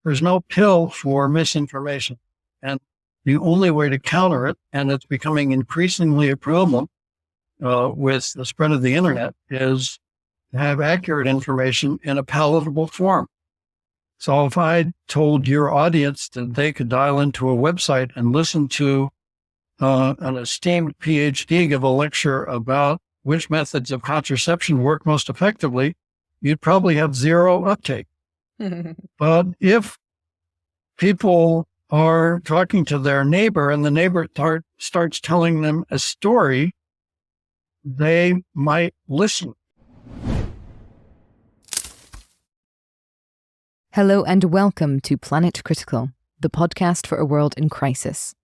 There's no pill for misinformation. And the only way to counter it, and it's becoming increasingly a problem with the spread of the internet, is to have accurate information in a palatable form. So if I told your audience that they could dial into a website and listen to an esteemed PhD give a lecture about which methods of contraception work most effectively, you'd probably have zero uptake. But if people are talking to their neighbor and the neighbor starts telling them a story, they might listen. Hello and welcome to Planet Critical, the podcast for a world in crisis.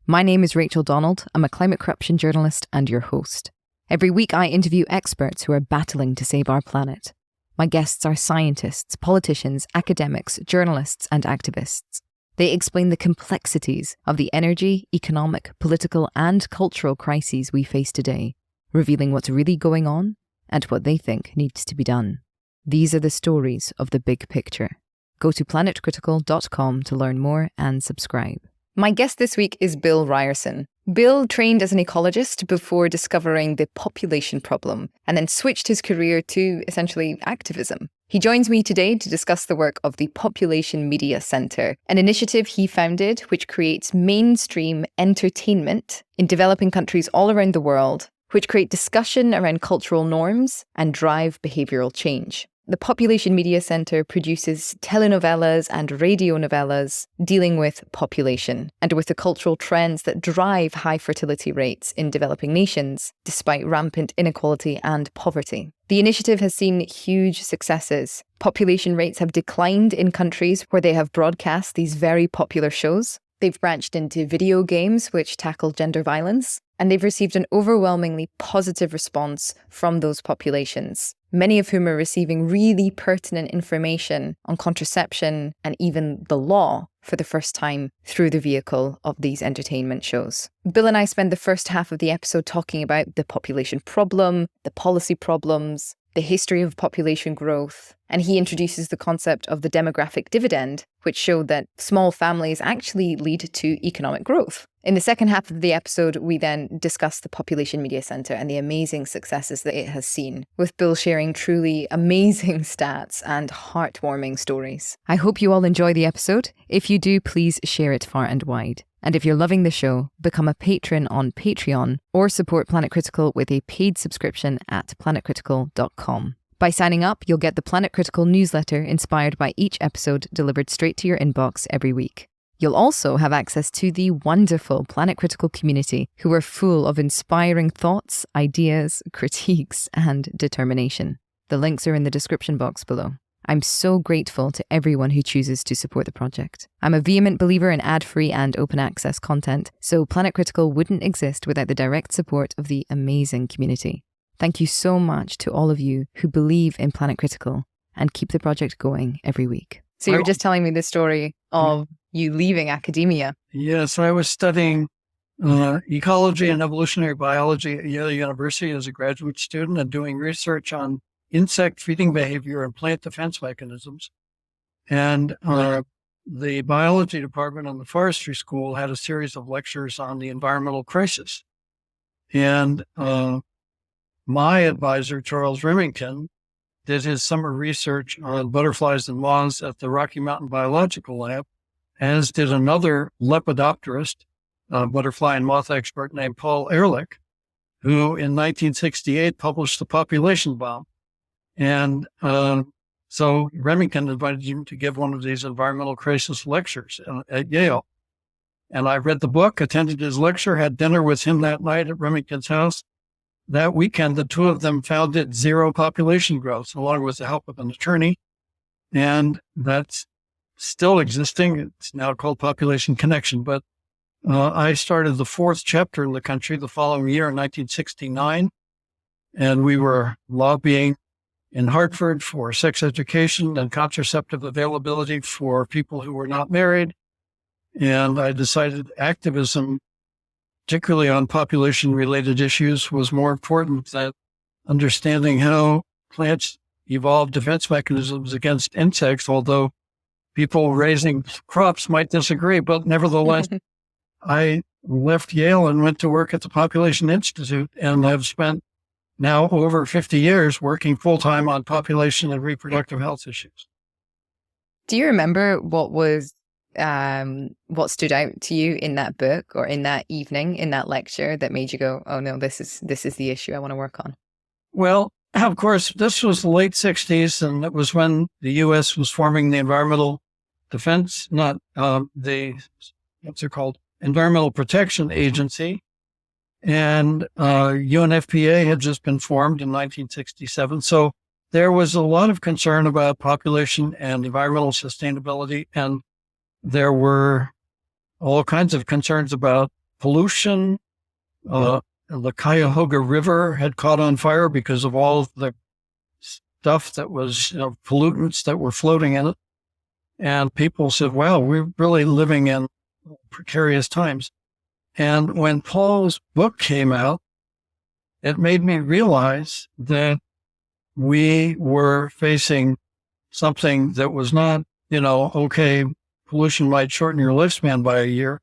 My name is Rachel Donald. I'm a climate corruption journalist and your host. Every week I interview experts who are battling to save our planet. My guests are scientists, politicians, academics, journalists and activists. They explain the complexities of the energy, economic, political and cultural crises we face today, revealing what's really going on and what they think needs to be done. These are the stories of the big picture. Go to planetcritical.com to learn more and subscribe. My guest this week is Bill Ryerson. Bill trained as an ecologist before discovering the population problem and then switched his career to essentially activism. He joins me today to discuss the work of the Population Media Center, an initiative he founded which creates mainstream entertainment in developing countries all around the world, which create discussion around cultural norms and drive behavioural change. The Population Media Center produces telenovelas and radionovelas dealing with population and with the cultural trends that drive high fertility rates in developing nations, despite rampant inequality and poverty. The initiative has seen huge successes. Population rates have declined in countries where they have broadcast these very popular shows. They've branched into video games which tackle gender violence, and they've received an overwhelmingly positive response from those populations, many of whom are receiving really pertinent information on contraception and even the law for the first time through the vehicle of these entertainment shows. Bill and I spend the first half of the episode talking about the population problem, the policy problems, the history of population growth, and he introduces the concept of the demographic dividend, which showed that small families actually lead to economic growth. In the second half of the episode, we then discuss the Population Media Center and the amazing successes that it has seen, with Bill sharing truly amazing stats and heartwarming stories. I hope you all enjoy the episode. If you do, please share it far and wide. And if you're loving the show, become a patron on Patreon or support Planet Critical with a paid subscription at planetcritical.com. By signing up, you'll get the Planet Critical newsletter inspired by each episode delivered straight to your inbox every week. You'll also have access to the wonderful Planet Critical community who are full of inspiring thoughts, ideas, critiques, and determination. The links are in the description box below. I'm so grateful to everyone who chooses to support the project. I'm a vehement believer in ad-free and open access content, so Planet Critical wouldn't exist without the direct support of the amazing community. Thank you so much to all of you who believe in Planet Critical and keep the project going every week. So you were just telling me the story of you leaving academia. Yes, I was studying ecology and evolutionary biology at Yale University as a graduate student and doing research on insect feeding behavior and plant defense mechanisms. And the biology department on the forestry school had a series of lectures on the environmental crisis. And my advisor, Charles Remington, did his summer research on butterflies and moths at the Rocky Mountain Biological Lab, as did another lepidopterist, butterfly and moth expert named Paul Ehrlich, who in 1968 published The Population Bomb. And so Remington invited him to give one of these environmental crisis lectures at Yale. And I read the book, attended his lecture, had dinner with him that night at Remington's house. That weekend, the two of them founded Zero Population Growth, along with the help of an attorney. And that's still existing. It's now called Population Connection. But I started the fourth chapter in the country the following year in 1969. And we were lobbying in Hartford for sex education and contraceptive availability for people who were not married. And I decided activism, particularly on population-related issues, was more important than understanding how plants evolve defense mechanisms against insects, although people raising crops might disagree, but nevertheless, I left Yale and went to work at the Population Institute and have spent now over 50 years working full-time on population and reproductive health issues. Do you remember what stood out to you in that book or in that evening, in that lecture that made you go, oh no, this is the issue I want to work on? Well, of course, this was the late 60s, and it was when the U.S. was forming the Environmental Defense, Environmental Protection Agency. And UNFPA had just been formed in 1967. So there was a lot of concern about population and environmental sustainability. And there were all kinds of concerns about pollution. The Cuyahoga River had caught on fire because of all of the stuff that was, pollutants that were floating in it. And people said, wow, we're really living in precarious times. And when Paul's book came out, it made me realize that we were facing something that was not, okay, pollution might shorten your lifespan by a year.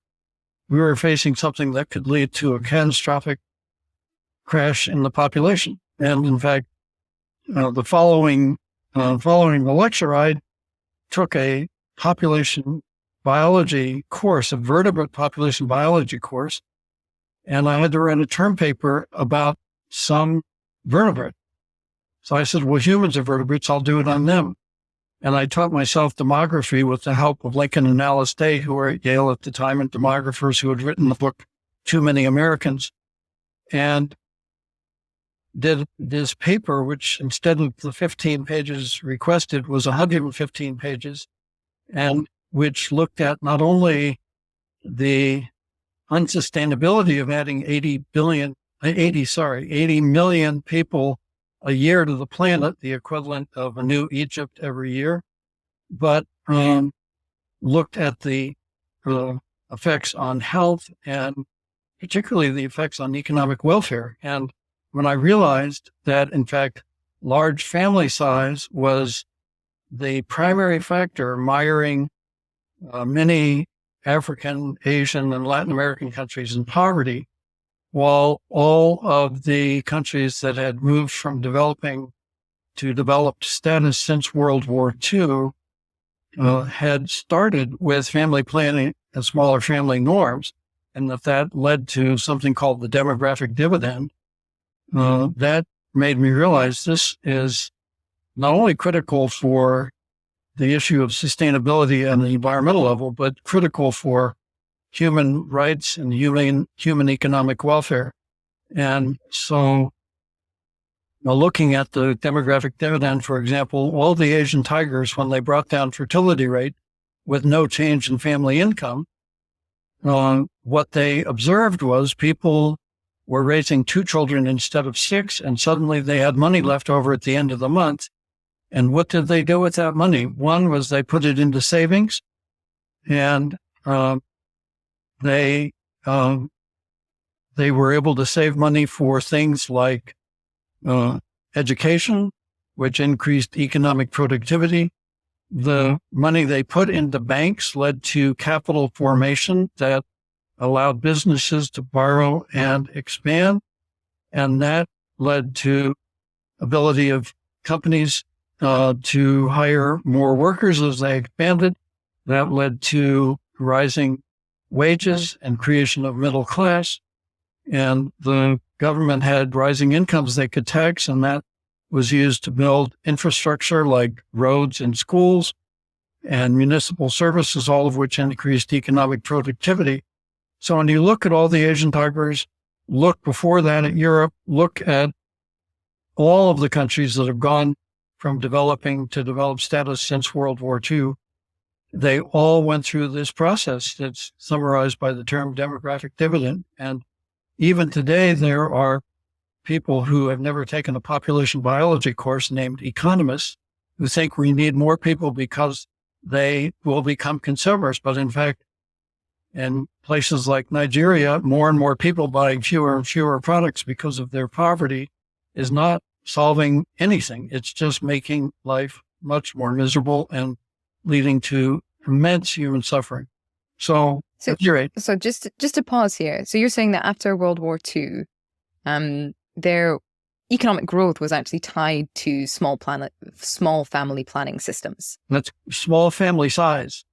We were facing something that could lead to a catastrophic crash in the population. And in fact, following the lecture, I took a population biology course, a vertebrate population biology course, and I had to write a term paper about some vertebrate. So I said, well, humans are vertebrates, I'll do it on them. And I taught myself demography with the help of Lincoln and Alice Day, who were at Yale at the time, and demographers who had written the book, Too Many Americans, and did this paper, which instead of the 15 pages requested was 115 pages, and which looked at not only the unsustainability of adding 80 million people a year to the planet, the equivalent of a new Egypt every year, but looked at the effects on health and particularly the effects on economic welfare. And when I realized that, in fact, large family size was the primary factor miring many African, Asian, and Latin American countries in poverty, while all of the countries that had moved from developing to developed status since World War II had started with family planning and smaller family norms, and that led to something called the demographic dividend. That made me realize this is not only critical for the issue of sustainability and the environmental level, but critical for human rights and human economic welfare. And so, looking at the demographic dividend, for example, all the Asian tigers, when they brought down fertility rate with no change in family income, what they observed was people were raising 2 children instead of 6, and suddenly they had money left over at the end of the month. And what did they do with that money? One was they put it into savings, and they were able to save money for things like education, which increased economic productivity. The money they put into banks led to capital formation that allowed businesses to borrow and expand. And that led to ability of companies to hire more workers as they expanded. That led to rising wages and creation of middle class. And the government had rising incomes they could tax, and that was used to build infrastructure like roads and schools and municipal services, all of which increased economic productivity. So when you look at all the Asian tigers, look before that at Europe, look at all of the countries that have gone from developing to developed status since World War II, they all went through this process that's summarized by the term demographic dividend. And even today, there are people who have never taken a population biology course named economists who think we need more people because they will become consumers. But in fact, in places like Nigeria, more and more people buying fewer and fewer products because of their poverty is not solving anything. It's just making life much more miserable and leading to immense human suffering. So you're right. So just to pause here. So you're saying that after World War II, their economic growth was actually tied to small family planning systems. That's small family size.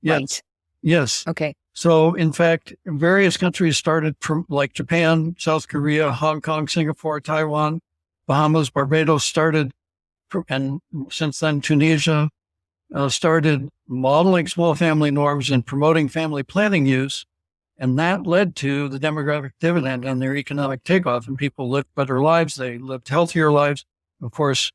Yes. Right. Yes. Okay. So in fact, various countries started from like Japan, South Korea, Hong Kong, Singapore, Taiwan, Bahamas, Barbados started, and since then Tunisia started modeling small family norms and promoting family planning use. And that led to the demographic dividend and their economic takeoff. And people lived better lives. They lived healthier lives. Of course,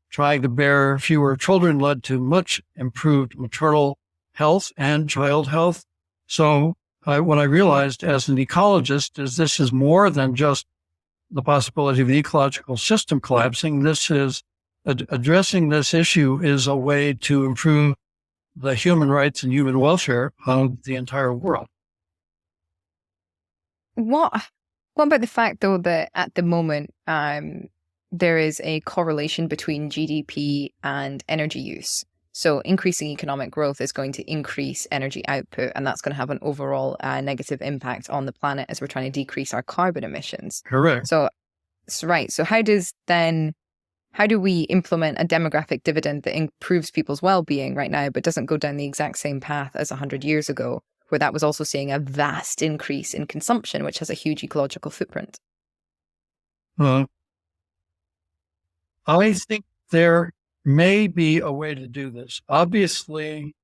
trying to bear fewer children led to much improved maternal health and child health. So what I realized as an ecologist is this is more than just the possibility of the ecological system collapsing. This is addressing this issue is a way to improve the human rights and human welfare of the entire world. What about the fact, though, that at the moment there is a correlation between GDP and energy use? So increasing economic growth is going to increase energy output, and that's going to have an overall negative impact on the planet as we're trying to decrease our carbon emissions. Correct. So right. So how do we implement a demographic dividend that improves people's well-being right now, but doesn't go down the exact same path as 100 years ago, where that was also seeing a vast increase in consumption, which has a huge ecological footprint? I think there may be a way to do this. Obviously,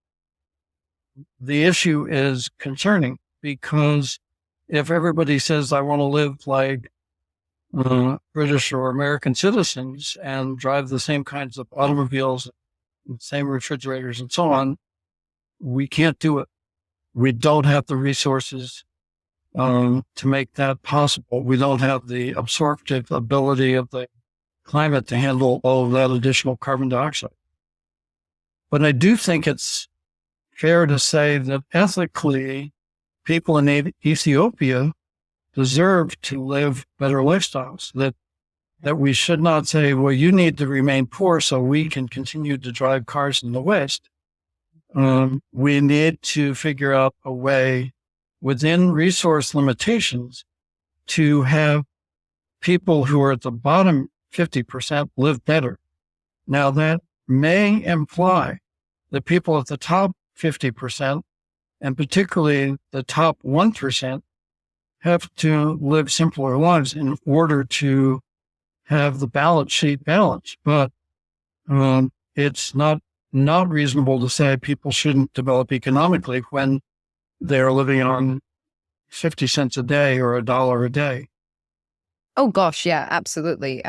the issue is concerning because if everybody says, I want to live like British or American citizens and drive the same kinds of automobiles, same refrigerators and so on, we can't do it. We don't have the resources to make that possible. We don't have the absorptive ability of the climate to handle all of that additional carbon dioxide. But I do think it's fair to say that ethically, people in Ethiopia deserve to live better lifestyles, that we should not say, well, you need to remain poor so we can continue to drive cars in the West. We need to figure out a way within resource limitations to have people who are at the bottom 50% live better. Now that may imply that people at the top 50%, and particularly the top 1%, have to live simpler lives in order to have the balance sheet balanced. But it's not reasonable to say people shouldn't develop economically when they're living on 50 cents a day or $1 a day. Oh, gosh, yeah, absolutely.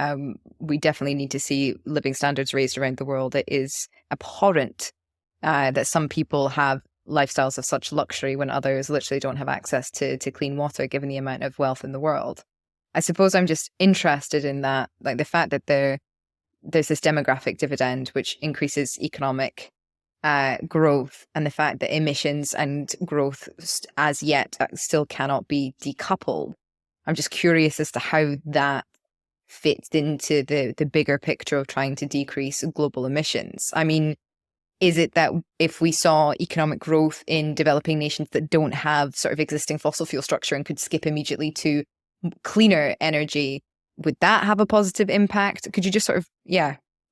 We definitely need to see living standards raised around the world. It is abhorrent that some people have lifestyles of such luxury when others literally don't have access to clean water, given the amount of wealth in the world. I suppose I'm just interested in that, like the fact that there's this demographic dividend, which increases economic growth, and the fact that emissions and growth as yet still cannot be decoupled. I'm just curious as to how that fits into the bigger picture of trying to decrease global emissions. I mean, is it that if we saw economic growth in developing nations that don't have sort of existing fossil fuel structure and could skip immediately to cleaner energy, would that have a positive impact? Could you just sort of,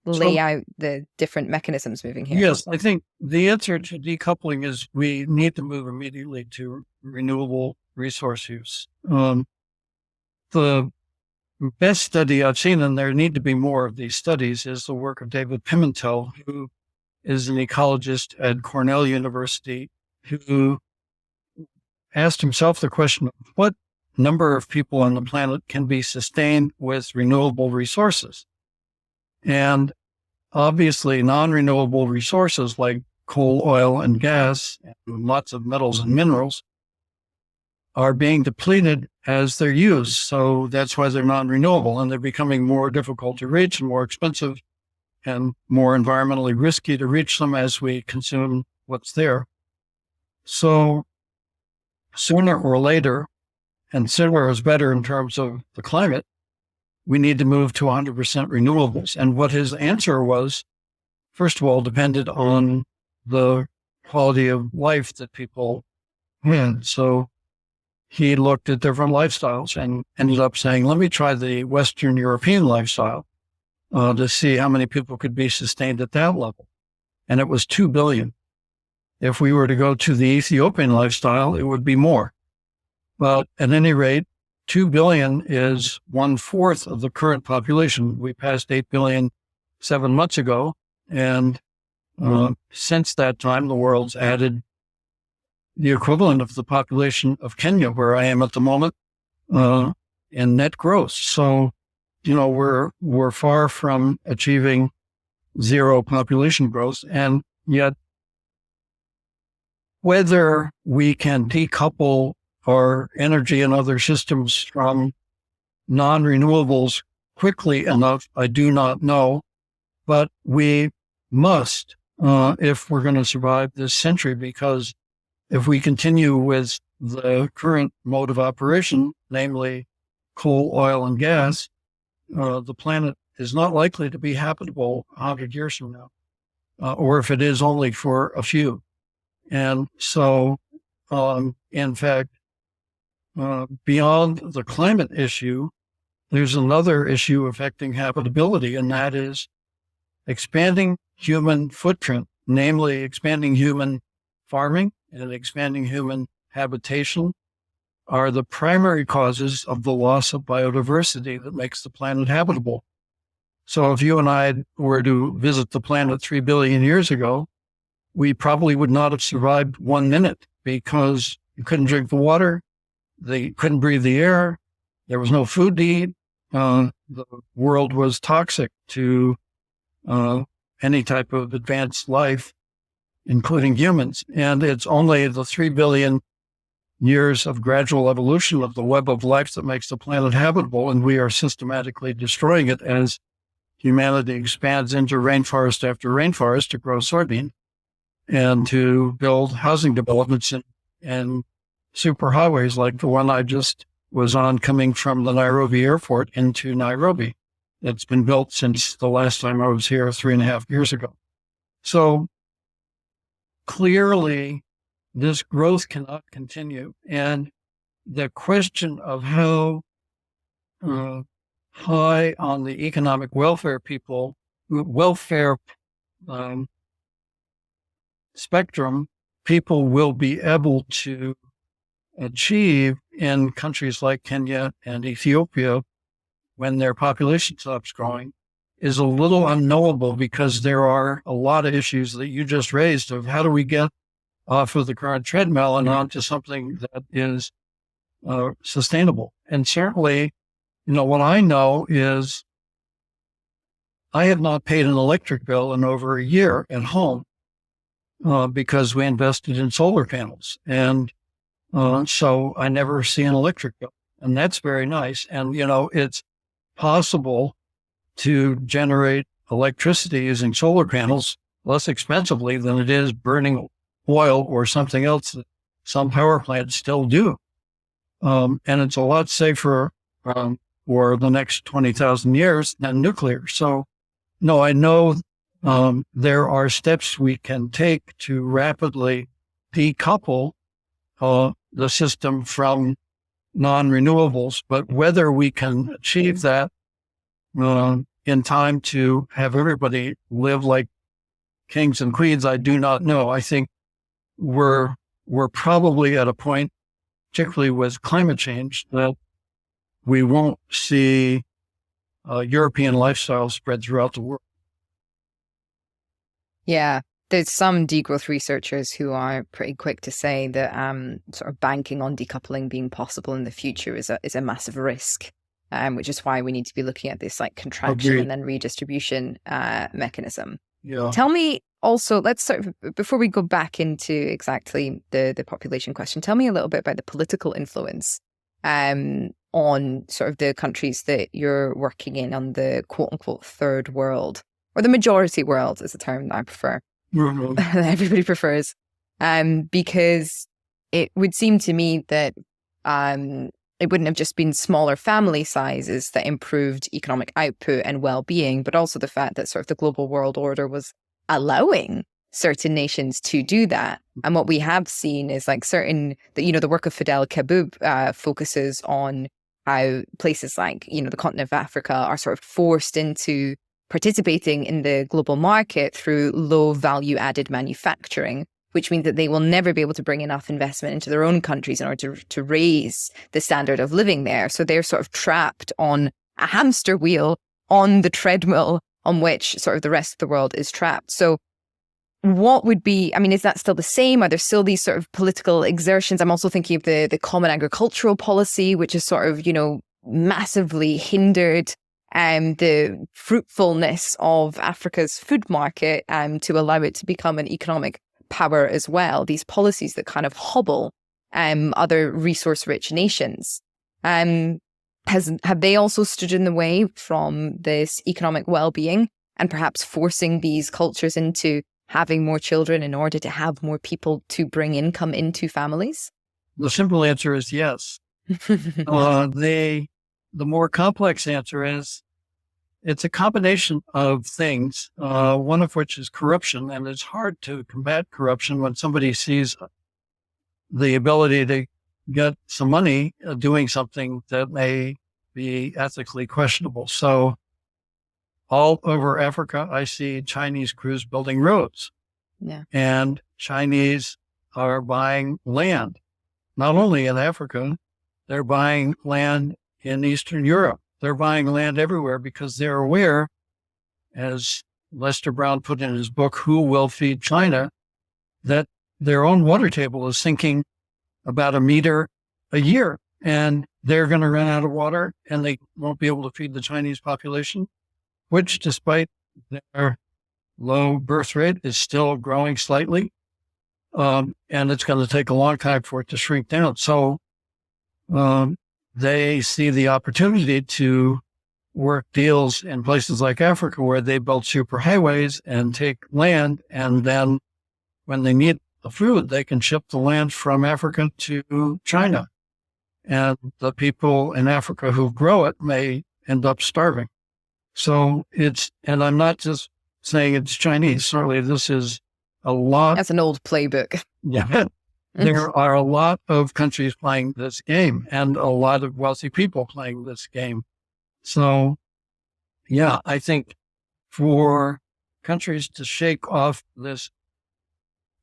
lay out the different mechanisms moving here? Yes, I think the answer to decoupling is we need to move immediately to renewable resource use. The best study I've seen, and there need to be more of these studies, is the work of David Pimentel, who is an ecologist at Cornell University, who asked himself the question of what number of people on the planet can be sustained with renewable resources. And obviously non-renewable resources like coal, oil, and gas, and lots of metals and minerals are being depleted as they're used. So that's why they're non-renewable, and they're becoming more difficult to reach and more expensive and more environmentally risky to reach them as we consume what's there. So sooner or later, and sooner is better in terms of the climate, we need to move to 100% renewables. And what his answer was, first of all, depended on the quality of life that people had. So he looked at different lifestyles and ended up saying, let me try the Western European lifestyle to see how many people could be sustained at that level. And it was 2 billion. If we were to go to the Ethiopian lifestyle, it would be more. But at any rate, 2 billion is 1/4 of the current population. We passed 8 billion 7 months ago. And since that time, the world's added the equivalent of the population of Kenya, where I am at the moment, in net growth. So, we're far from achieving zero population growth. And yet, whether we can decouple our energy and other systems from non-renewables quickly enough, I do not know. But we must, if we're going to survive this century, because if we continue with the current mode of operation, namely coal, oil, and gas, the planet is not likely to be habitable 100 years from now, or if it is, only for a few. And so, in fact, beyond the climate issue, there's another issue affecting habitability, and that is expanding human footprint, namely expanding human farming and expanding human habitation, are the primary causes of the loss of biodiversity that makes the planet habitable. So if you and I were to visit the planet 3 billion years ago, we probably would not have survived 1 minute because you couldn't drink the water, they couldn't breathe the air, there was no food to eat, the world was toxic to any type of advanced life, including humans. And it's only the 3 billion years of gradual evolution of the web of life that makes the planet habitable, and we are systematically destroying it as humanity expands into rainforest after rainforest to grow soybean and to build housing developments and superhighways like the one I just was on coming from the Nairobi airport into Nairobi. It's been built since the last time I was here 3.5 years ago. So clearly, this growth cannot continue. And the question of how high on the economic welfare spectrum people will be able to achieve in countries like Kenya and Ethiopia when their population stops growing is a little unknowable, because there are a lot of issues that you just raised of how do we get off of the current treadmill and onto something that is sustainable. And certainly, what I know is I have not paid an electric bill in over a year at home because we invested in solar panels. And so I never see an electric bill. And that's very nice. And, it's possible to generate electricity using solar panels less expensively than it is burning oil or something else that some power plants still do. And it's a lot safer for the next 20,000 years than nuclear. So, no, I know there are steps we can take to rapidly decouple the system from non-renewables, but whether we can achieve that in time to have everybody live like kings and queens, I do not know. I think we're probably at a point, particularly with climate change, that we won't see European lifestyle spread throughout the world. Yeah, there's some degrowth researchers who are pretty quick to say that sort of banking on decoupling being possible in the future is a massive risk, which is why we need to be looking at this like contraction and then redistribution mechanism. Yeah. Tell me also, let's sort of, before we go back into exactly the population question, tell me a little bit about the political influence on sort of the countries that you're working in, on the quote unquote third world, or the majority world is the term that I prefer. Mm-hmm. Everybody prefers, because it would seem to me that it wouldn't have just been smaller family sizes that improved economic output and well-being, but also the fact that sort of the global world order was allowing certain nations to do that. And what we have seen is like the work of Fidel Kaboub focuses on how places like, the continent of Africa are sort of forced into participating in the global market through low value added manufacturing, which means that they will never be able to bring enough investment into their own countries in order to raise the standard of living there. So they're sort of trapped on a hamster wheel on the treadmill on which sort of the rest of the world is trapped. So what would be, is that still the same? Are there still these sort of political exertions? I'm also thinking of the common agricultural policy, which is sort of, massively hindered the fruitfulness of Africa's food market to allow it to become an economic power as well. These policies that kind of hobble other resource-rich nations. Have they also stood in the way from this economic well-being and perhaps forcing these cultures into having more children in order to have more people to bring income into families? The simple answer is yes. The more complex answer is it's a combination of things, one of which is corruption. And it's hard to combat corruption when somebody sees the ability to get some money doing something that may be ethically questionable. So all over Africa, I see Chinese crews building roads. Yeah. And Chinese are buying land, not only in Africa, they're buying land in Eastern Europe. They're buying land everywhere because they're aware, as Lester Brown put in his book, Who Will Feed China, that their own water table is sinking about a meter a year. And they're going to run out of water and they won't be able to feed the Chinese population, which despite their low birth rate is still growing slightly. And it's going to take a long time for it to shrink down. So they see the opportunity to work deals in places like Africa where they build superhighways and take land. And then when they need the food, they can ship the land from Africa to China. And the people in Africa who grow it may end up starving. So and I'm not just saying it's Chinese. Certainly this is a lot. That's an old playbook. Yeah. There are a lot of countries playing this game and a lot of wealthy people playing this game. So yeah, I think for countries to shake off this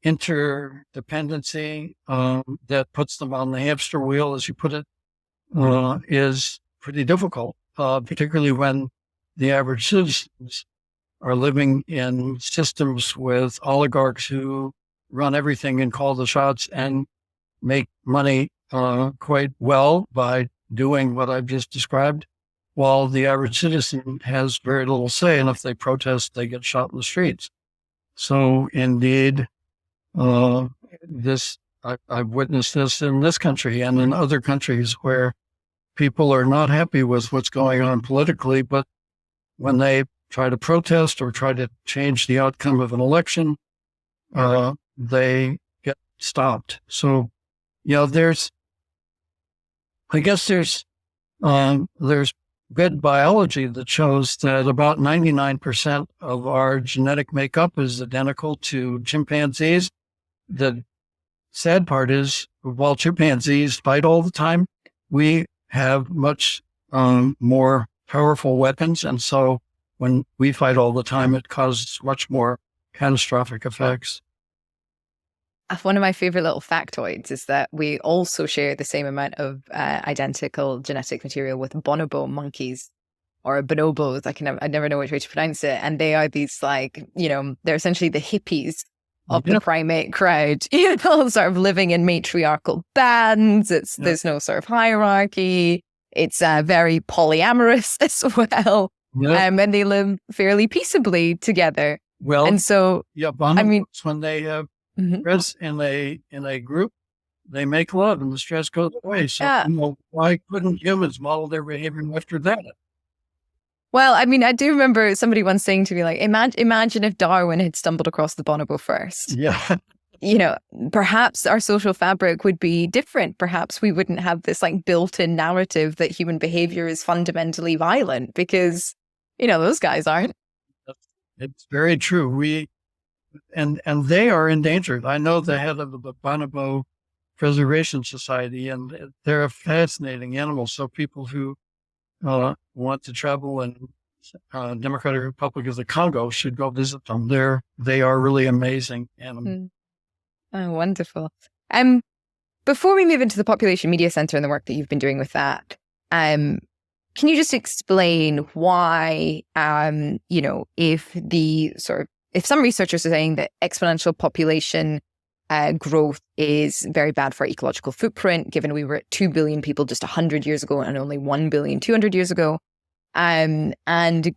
interdependency that puts them on the hamster wheel, as you put it, is pretty difficult, particularly when the average citizens are living in systems with oligarchs who run everything and call the shots and make money quite well by doing what I've just described, while the average citizen has very little say. And if they protest, they get shot in the streets. So indeed, I've witnessed this in this country and in other countries where people are not happy with what's going on politically, but when they try to protest or try to change the outcome of an election, they get stopped. So, there's good biology that shows that about 99% of our genetic makeup is identical to chimpanzees. The sad part is, while chimpanzees fight all the time, we have much more powerful weapons. And so when we fight all the time, it causes much more catastrophic effects. One of my favorite little factoids is that we also share the same amount of identical genetic material with bonobo monkeys, or bonobos. I never know which way to pronounce it. And they are these they're essentially the hippies of the primate crowd, sort of living in matriarchal bands. There's no sort of hierarchy. It's very polyamorous as well. And they live fairly peaceably together. Well, and so, bonobos, when they have stress in a group, they make love and the stress goes away. So why couldn't humans model their behavior after that? Well, I do remember somebody once saying to me, imagine if Darwin had stumbled across the bonobo first. Yeah. Perhaps our social fabric would be different. Perhaps we wouldn't have this built-in narrative that human behavior is fundamentally violent, because, those guys aren't. It's very true. and they are endangered. I know the head of the Bonobo Preservation Society, and they're a fascinating animal. So people who want to travel in Democratic Republic of the Congo should go visit them. They are really amazing animals. Oh, wonderful. Before we move into the Population Media Center and the work that you've been doing with that, can you just explain why, if some researchers are saying that exponential population growth is very bad for our ecological footprint, given we were at 2 billion people just 100 years ago and only 1 billion 200 years ago, and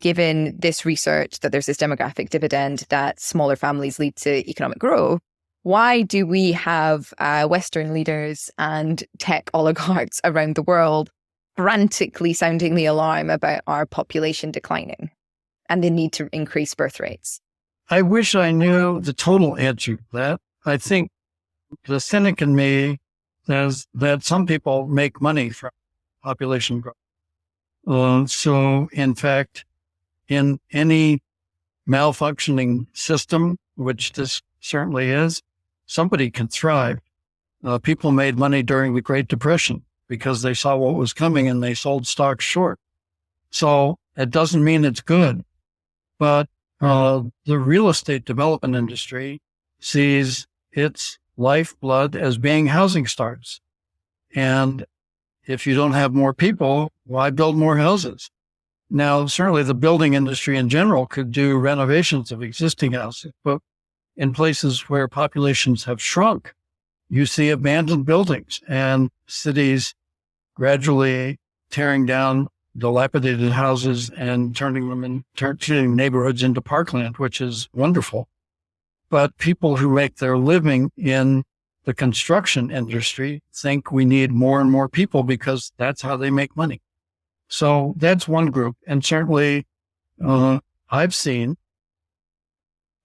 given this research that there's this demographic dividend that smaller families lead to economic growth, why do we have Western leaders and tech oligarchs around the world frantically sounding the alarm about our population declining and the need to increase birth rates? I wish I knew the total answer to that. I think the cynic in me says that some people make money from population growth. So, in fact, in any malfunctioning system, which this certainly is, somebody can thrive. People made money during the Great Depression because they saw what was coming and they sold stocks short. So it doesn't mean it's good, but the real estate development industry sees its lifeblood as being housing starts. And if you don't have more people, why build more houses? Now, certainly the building industry in general could do renovations of existing houses, but in places where populations have shrunk, you see abandoned buildings and cities gradually tearing down dilapidated houses and turning neighborhoods into parkland, which is wonderful. But people who make their living in the construction industry think we need more and more people because that's how they make money. So that's one group. And certainly I've seen,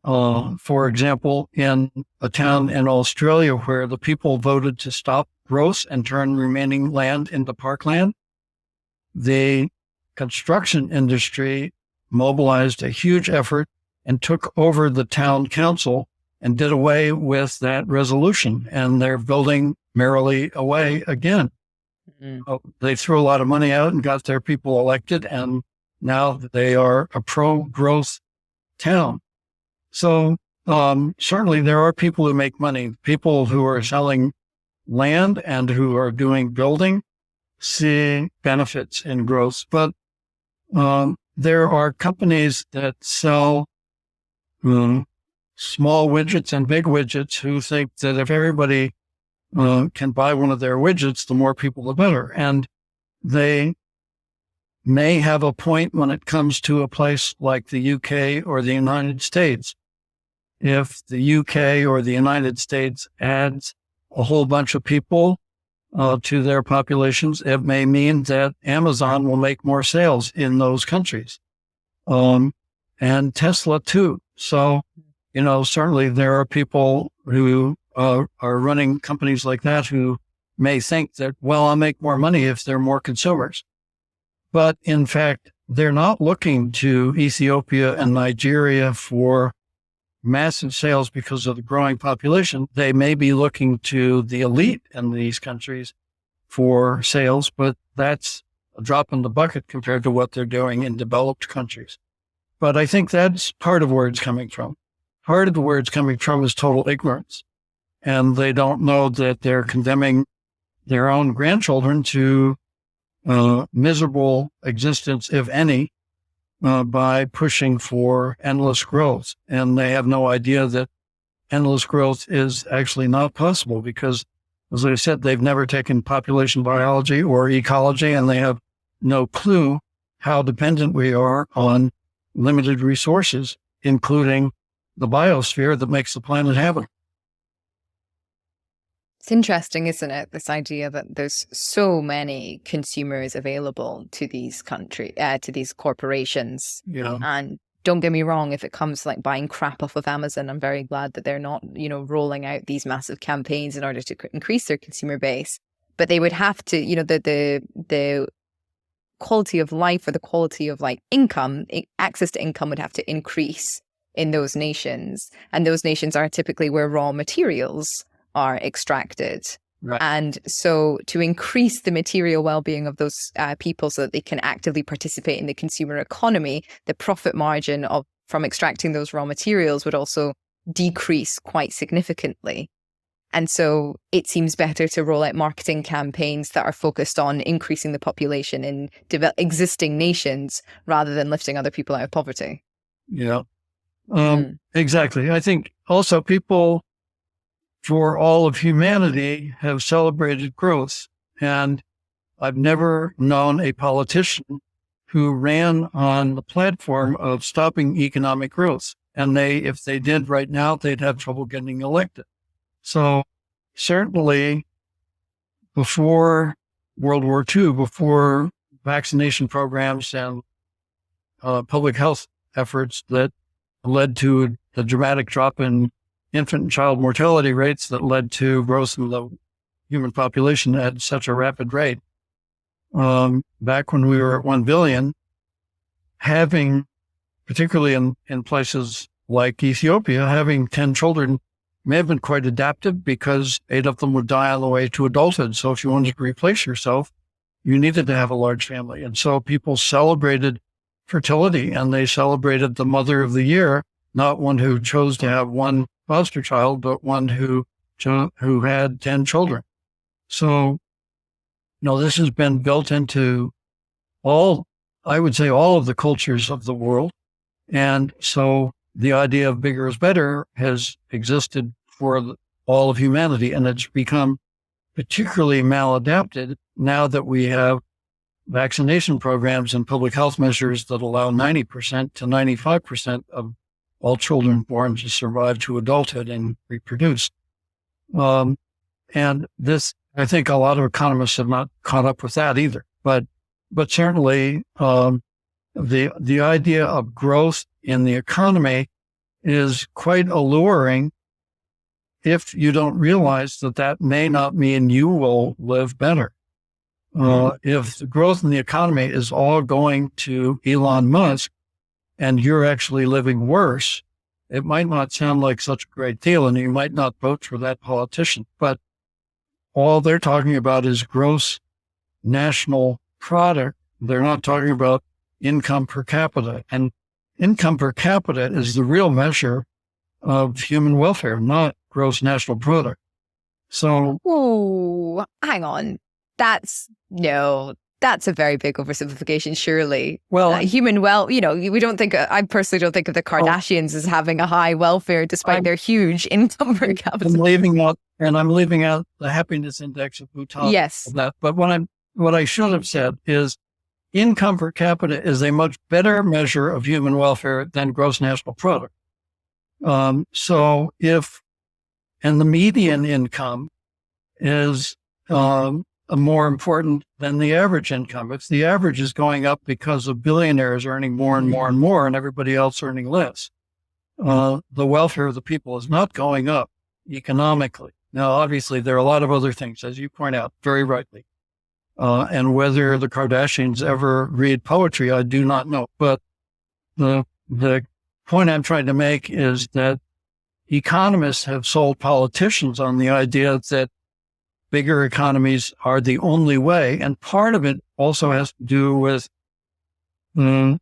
for example, in a town in Australia where the people voted to stop growth and turn remaining land into parkland, the construction industry mobilized a huge effort and took over the town council and did away with that resolution. And they're building merrily away again. They threw a lot of money out and got their people elected, and now they are a pro-growth town. So certainly there are people who make money, people who are selling land and who are doing building, see benefits in growth. But there are companies that sell small widgets and big widgets who think that if everybody can buy one of their widgets, the more people, the better. And they may have a point when it comes to a place like the UK or the United States. If the UK or the United States adds a whole bunch of people to their populations, it may mean that Amazon will make more sales in those countries. And Tesla too. So, certainly there are people who are running companies like that who may think that, well, I'll make more money if there are more consumers. But in fact, they're not looking to Ethiopia and Nigeria for massive sales because of the growing population. They may be looking to the elite in these countries for sales, but that's a drop in the bucket compared to what they're doing in developed countries. But I think that's part of where it's coming from. Part of where it's coming from is total ignorance. And they don't know that they're condemning their own grandchildren to miserable existence, if any, by pushing for endless growth. And they have no idea that endless growth is actually not possible because, as I said, they've never taken population biology or ecology, and they have no clue how dependent we are on limited resources, including the biosphere that makes the planet habitable. It's interesting, isn't it? This idea that there's so many consumers available to these to these corporations. Yeah. And don't get me wrong, if it comes to like buying crap off of Amazon, I'm very glad that they're not, rolling out these massive campaigns in order to increase their consumer base. But they would have to, the quality of life or the quality of like income, access to income would have to increase in those nations. And those nations are typically where raw materials are extracted. Right. And so to increase the material well-being of those people so that they can actively participate in the consumer economy, the profit margin from extracting those raw materials would also decrease quite significantly. And so it seems better to roll out marketing campaigns that are focused on increasing the population in existing nations rather than lifting other people out of poverty. Yeah, exactly. I think also people for all of humanity have celebrated growth. And I've never known a politician who ran on the platform of stopping economic growth. And if they did right now, they'd have trouble getting elected. So certainly before World War II, before vaccination programs and public health efforts that led to the dramatic drop in infant and child mortality rates that led to growth in the human population at such a rapid rate. Back when we were at 1 billion, having, particularly in places like Ethiopia, having 10 children may have been quite adaptive because 8 of them would die on the way to adulthood. So if you wanted to replace yourself, you needed to have a large family. And so people celebrated fertility, and they celebrated the mother of the year, not one who chose to have one foster child, but one who had 10 children. So, this has been built into I would say all of the cultures of the world. And so the idea of bigger is better has existed for all of humanity, and it's become particularly maladapted now that we have vaccination programs and public health measures that allow 90% to 95% of all children born to survive to adulthood and reproduce. And this, I think a lot of economists have not caught up with that either. But certainly the idea of growth in the economy is quite alluring if you don't realize that may not mean you will live better. If the growth in the economy is all going to Elon Musk and you're actually living worse, it might not sound like such a great deal, and you might not vote for that politician. But all they're talking about is gross national product. They're not talking about income per capita. And income per capita is the real measure of human welfare, not gross national product. So, oh, hang on. That's a very big oversimplification, surely. Well, we don't think, I personally don't think of the Kardashians as having a high welfare despite their huge income per capita. I'm leaving out the happiness index of Bhutan. Yes. But what I should have said is income per capita is a much better measure of human welfare than gross national product. And the median income is more important than the average income. If the average is going up because of billionaires earning more and more and more and everybody else earning less, the welfare of the people is not going up economically. Now, obviously, there are a lot of other things, as you point out very rightly. And whether the Kardashians ever read poetry, I do not know. But the point I'm trying to make is that economists have sold politicians on the idea that bigger economies are the only way. And part of it also has to do with the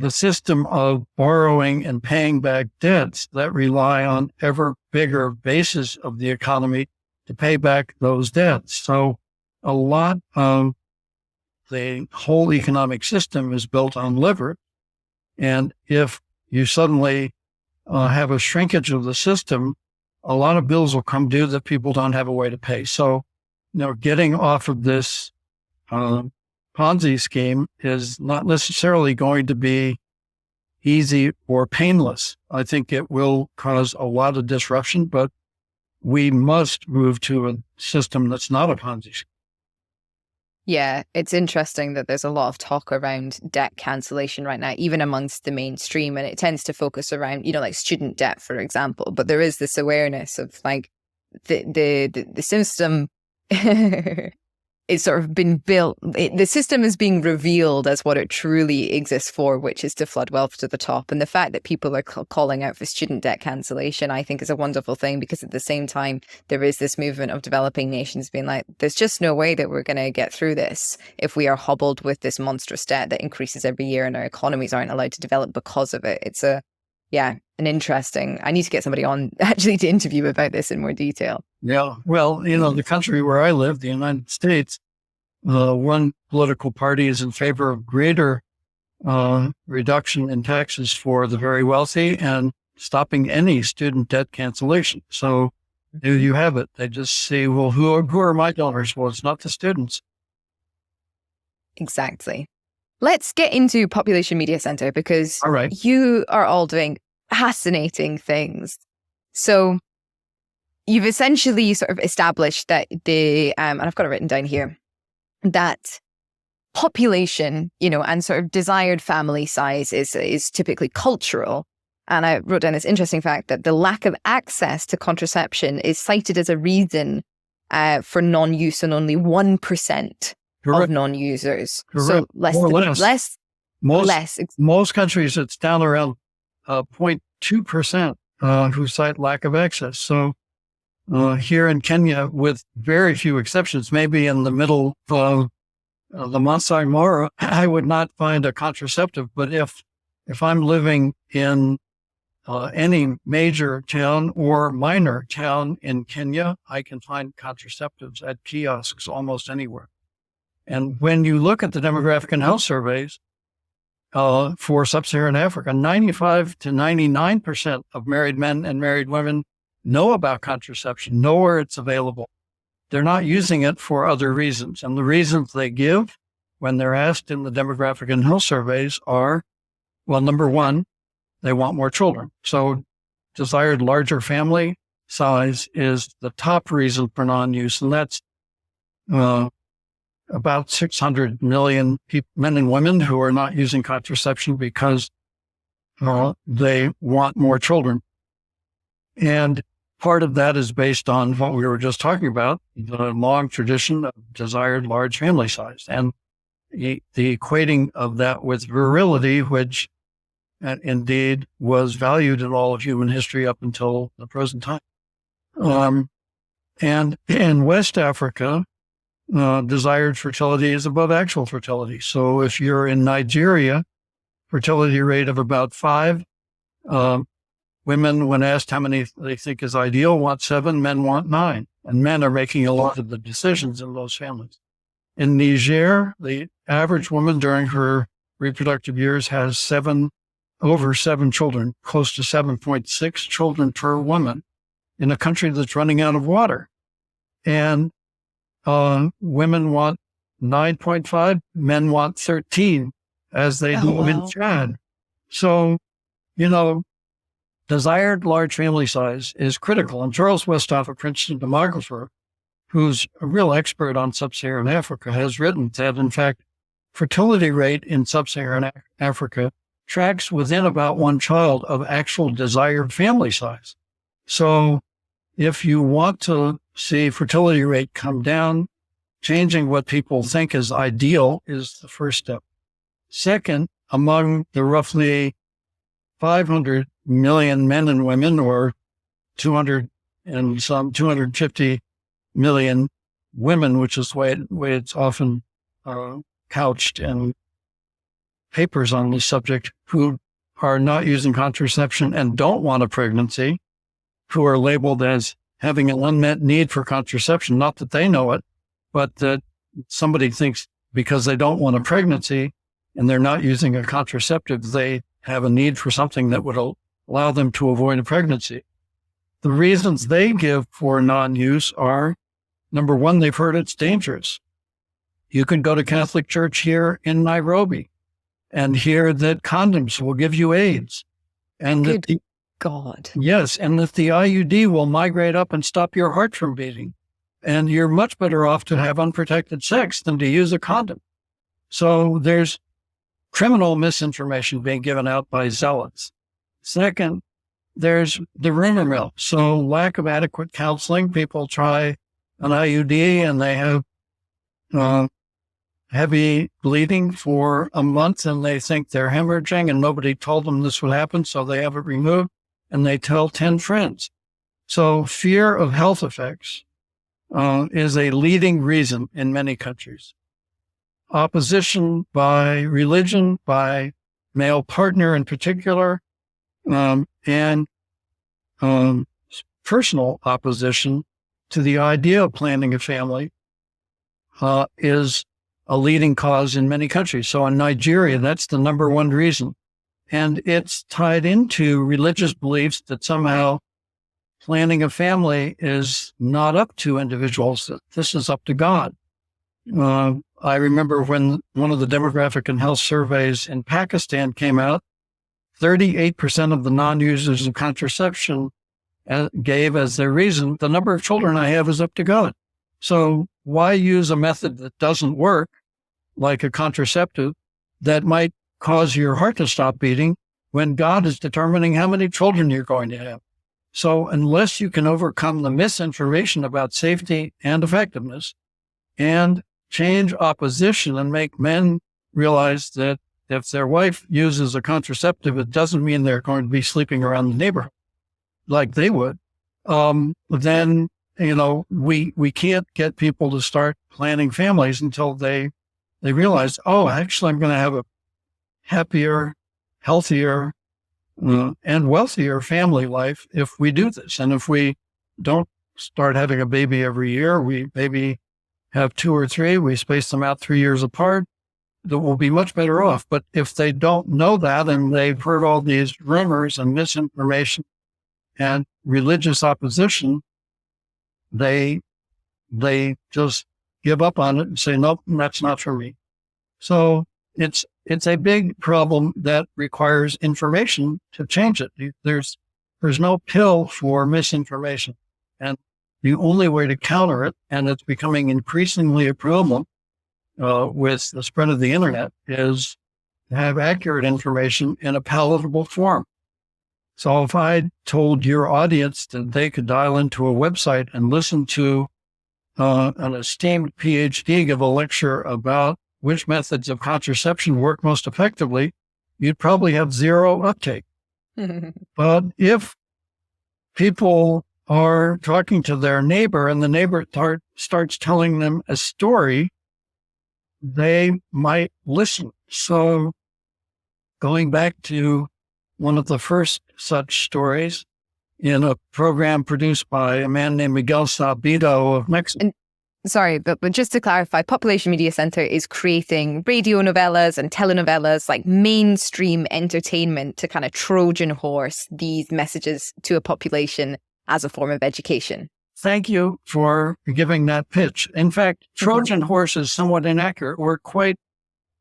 system of borrowing and paying back debts that rely on ever bigger bases of the economy to pay back those debts. So a lot of the whole economic system is built on leverage. And if you suddenly have a shrinkage of the system, a lot of bills will come due that people don't have a way to pay. So, getting off of this Ponzi scheme is not necessarily going to be easy or painless. I think it will cause a lot of disruption, but we must move to a system that's not a Ponzi scheme. Yeah, it's interesting that there's a lot of talk around debt cancellation right now, even amongst the mainstream, and it tends to focus around, like student debt, for example. But there is this awareness of like the system. it's sort of been built, the system is being revealed as what it truly exists for, which is to flood wealth to the top. And the fact that people are calling out for student debt cancellation, I think is a wonderful thing, because at the same time, there is this movement of developing nations being like, there's just no way that we're going to get through this if we are hobbled with this monstrous debt that increases every year and our economies aren't allowed to develop because of it. It's an interesting, I need to get somebody on actually to interview about this in more detail. Yeah. Well, the country where I live, the United States, one political party is in favor of greater reduction in taxes for the very wealthy and stopping any student debt cancellation. So there you have it. They just say, well, who are my donors? Well, it's not the students. Exactly. Let's get into Population Media Center, because all right, you are all doing fascinating things. So you've essentially sort of established that and I've got it written down here, that population, and sort of desired family size is typically cultural. And I wrote down this interesting fact that the lack of access to contraception is cited as a reason for non-use in only 1% of non-users. Correct. So most countries, it's down around 0.2% who cite lack of access. So here in Kenya, with very few exceptions, maybe in the middle of the Masai Mara, I would not find a contraceptive. But if I'm living in any major town or minor town in Kenya, I can find contraceptives at kiosks almost anywhere. And when you look at the demographic and health surveys for sub-Saharan Africa, 95 to 99% of married men and married women know about contraception, know where it's available. They're not using it for other reasons. And the reasons they give when they're asked in the demographic and health surveys are, well, number one, they want more children. So desired larger family size is the top reason for non-use. And that's about 600 million men and women who are not using contraception because they want more children. And part of that is based on what we were just talking about, the long tradition of desired large family size and the equating of that with virility, which indeed was valued in all of human history up until the present time. And in West Africa, desired fertility is above actual fertility. So if you're in Nigeria, fertility rate of about 5, women, when asked how many they think is ideal, want 7, men want 9. And men are making a lot of the decisions in those families. In Niger, the average woman during her reproductive years has over 7 children, close to 7.6 children per woman in a country that's running out of water. And women want 9.5, men want 13, as they do in Chad. So, desired large family size is critical. And Charles Westhoff, a Princeton demographer, who's a real expert on sub-Saharan Africa, has written that, in fact, fertility rate in sub-Saharan Africa tracks within about 1 child of actual desired family size. So if you want to see fertility rate come down, changing what people think is ideal is the first step. Second, among the roughly 500 million men and women, or 250 million women, which is the way it's often couched in papers on this subject, who are not using contraception and don't want a pregnancy, who are labeled as having an unmet need for contraception, not that they know it, but that somebody thinks because they don't want a pregnancy and they're not using a contraceptive, they have a need for something that would allow them to avoid a pregnancy. The reasons they give for non-use are, number one, they've heard it's dangerous. You can go to Catholic Church here in Nairobi and hear that condoms will give you AIDS. And Good God. Yes, and that the IUD will migrate up and stop your heart from beating. And you're much better off to have unprotected sex than to use a condom. So there's criminal misinformation being given out by zealots. Second, there's the rumor mill. So lack of adequate counseling. People try an IUD and they have heavy bleeding for a month and they think they're hemorrhaging and nobody told them this would happen, so they have it removed and they tell 10 friends. So fear of health effects is a leading reason in many countries. Opposition by religion, by male partner in particular, and personal opposition to the idea of planning a family is a leading cause in many countries. So in Nigeria, that's the number one reason. And it's tied into religious beliefs that somehow planning a family is not up to individuals, that this is up to God. I remember when one of the demographic and health surveys in Pakistan came out, 38% of the non-users of contraception gave as their reason, the number of children I have is up to God. So why use a method that doesn't work, like a contraceptive, that might cause your heart to stop beating when God is determining how many children you're going to have? So unless you can overcome the misinformation about safety and effectiveness and change opposition and make men realize that if their wife uses a contraceptive, it doesn't mean they're going to be sleeping around the neighborhood like they would, then, we can't get people to start planning families until they realize, oh, actually, I'm going to have a happier, healthier, and wealthier family life if we do this. And if we don't start having a baby every year, we maybe have 2 or 3, we space them out 3 years apart, that will be much better off. But if they don't know that and they've heard all these rumors and misinformation and religious opposition, they just give up on it and say, nope, that's not for me. So it's a big problem that requires information to change it. There's no pill for misinformation. And the only way to counter it, and it's becoming increasingly a problem with the spread of the internet, is to have accurate information in a palatable form. So if I told your audience that they could dial into a website and listen to an esteemed PhD give a lecture about which methods of contraception work most effectively, you'd probably have zero uptake. But if people are talking to their neighbor and the neighbor starts telling them a story, they might listen. So going back to one of the first such stories in a program produced by a man named Miguel Sabido of Mexico. Sorry, but just to clarify, Population Media Center is creating radionovelas and telenovelas, like mainstream entertainment, to kind of Trojan horse these messages to a population as a form of education. Thank you for giving that pitch. In fact, Trojan horse is somewhat inaccurate. We're quite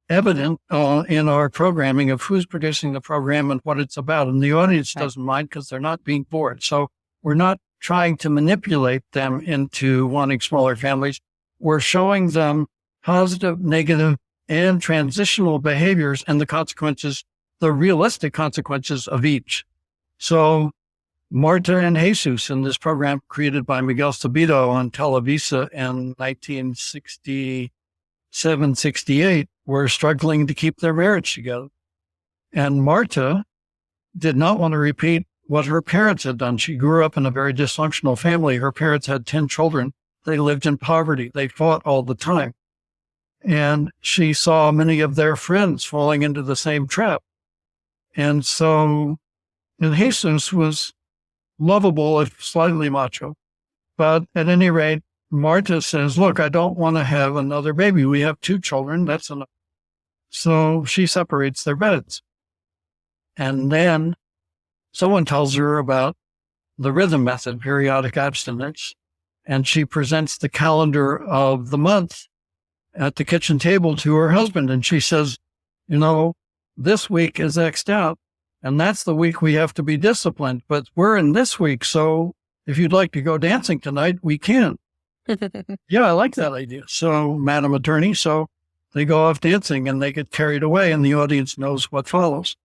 evident in our programming of who's producing the program and what it's about. And the audience doesn't mind because they're not being bored. So we're not trying to manipulate them into wanting smaller families. We're showing them positive, negative, and transitional behaviors and the consequences, the realistic consequences of each. So Marta and Jesus in this program created by Miguel Sabido on Televisa in 1967, 68 were struggling to keep their marriage together. And Marta did not want to repeat what her parents had done. She grew up in a very dysfunctional family. Her parents had 10 children. They lived in poverty. They fought all the time. And she saw many of their friends falling into the same trap. And so, and Jesus was lovable, if slightly macho. But at any rate, Marta says, look, I don't want to have another baby. We have 2 children. That's enough. So she separates their beds. And then someone tells her about the rhythm method, periodic abstinence, and she presents the calendar of the month at the kitchen table to her husband. And she says, this week is X'd out, and that's the week we have to be disciplined. But we're in this week, so if you'd like to go dancing tonight, we can. Yeah, I like that idea. So, Madam Attorney, so they go off dancing and they get carried away and the audience knows what follows.